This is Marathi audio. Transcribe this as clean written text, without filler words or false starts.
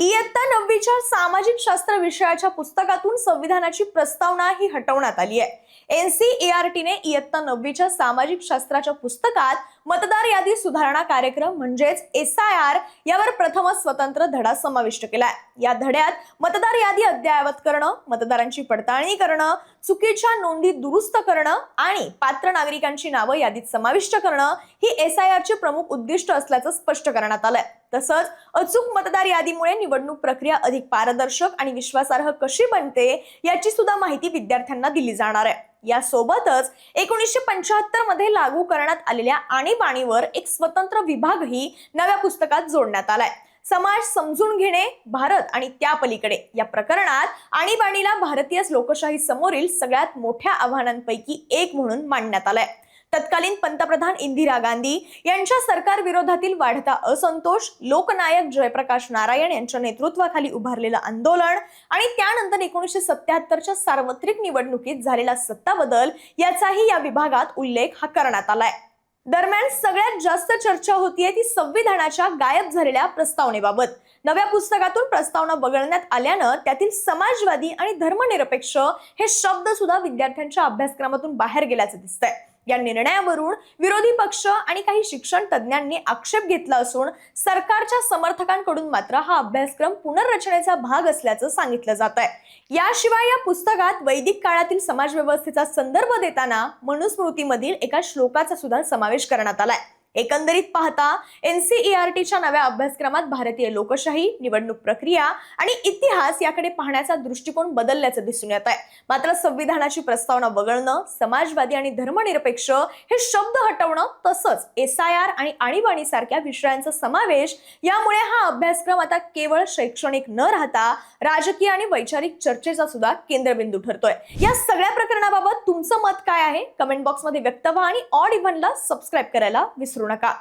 इयत्ता 9वीच्या सामाजिक शास्त्र विषयाच्या पुस्तकातून संविधानाची प्रस्तावना ही हटवण्यात आली आहे। एनसीईआरटीने इयत्ता 9वीच्या सामाजिक शास्त्राच्या पुस्तकात मतदार यादी सुधारणा कार्यक्रम म्हणजेच एसआयआर यावर प्रथमच स्वतंत्र धडा समाविष्ट केलाय। या धड्यात मतदार यादी अद्ययावत करणं, मतदारांची पडताळणी करणं, चुकीच्या नोंदी दुरुस्त करणं आणि पात्र नागरिकांची नावं यादीत समाविष्ट करणं ही एसआयआरची प्रमुख उद्दिष्ट असल्याचं स्पष्ट करण्यात आलंय। तसंच अचूक मतदार यादीमुळे निवडणूक प्रक्रिया अधिक पारदर्शक आणि विश्वासार्ह कशी बनते याची सुद्धा माहिती विद्यार्थ्यांना दिली जाणार आहे। यासोबतच 1975 मध्ये लागू करण्यात आलेल्या आणीबाणीवर एक स्वतंत्र विभागही नव्या पुस्तकात जोडण्यात आलाय। समाज समजून घेणे, भारत आणि त्या पलीकडे या प्रकरणात आणीबाणीला भारतीय लोकशाही समोरील सगळ्यात मोठ्या आव्हानांपैकी एक म्हणून मांडण्यात आलंय। तत्कालीन पंतप्रधान इंदिरा गांधी यांच्या सरकार विरोधातील वाढता असंतोष, लोकनायक जयप्रकाश नारायण यांच्या नेतृत्वाखाली उभारलेलं आंदोलन आणि त्यानंतर 1977च्या सार्वत्रिक निवडणुकीत झालेला सत्ता बदल याचाही या विभागात उल्लेख हा करण्यात आलाय। दरम्यान सगळ्यात जास्त चर्चा होतीये ती संविधानाच्या गायब झालेल्या प्रस्तावनेबाबत। नव्या पुस्तकातून प्रस्तावना वगळण्यात आल्यानं त्यातील समाजवादी आणि धर्मनिरपेक्ष हे शब्द सुद्धा विद्यार्थ्यांच्या अभ्यासक्रमातून बाहेर गेल्याचं दिसतंय। या निर्णयावरून विरोधी पक्ष आणि काही शिक्षण तज्ञांनी आक्षेप घेतला असून सरकारच्या समर्थकांकडून मात्र हा अभ्यासक्रम पुनर्रचनेचा भाग असल्याचं सांगितलं जात आहे। याशिवाय या पुस्तकात वैदिक काळातील समाज व्यवस्थेचा संदर्भ देताना मनुस्मृतीमधील एका श्लोकाचा सुद्धा समावेश करण्यात आलाय। एकंदरीत पाहता एनसीईआरटीच्या नव्या अभ्यासक्रमात भारतीय लोकशाही, निवडणूक प्रक्रिया आणि इतिहास याकडे पाहण्याचा दृष्टिकोन बदलल्याचं दिसून येत आहे। मात्र संविधानाची प्रस्तावना वगळणं, समाजवादी आणि धर्मनिरपेक्ष हे शब्द हटवणं, तसंच एसआयआर आणि आणीबाणी सारख्या विषयांचा समावेश यामुळे हा अभ्यासक्रम आता केवळ शैक्षणिक न राहता राजकीय आणि वैचारिक चर्चेचा सुद्धा केंद्रबिंदू ठरतोय। या सगळ्या प्रकरणाबाबत तुमचं मत काय आहे? कमेंट बॉक्समध्ये व्यक्त व्हा आणि ऑड इव्हनला सबस्क्राईब करायला विसरू नका।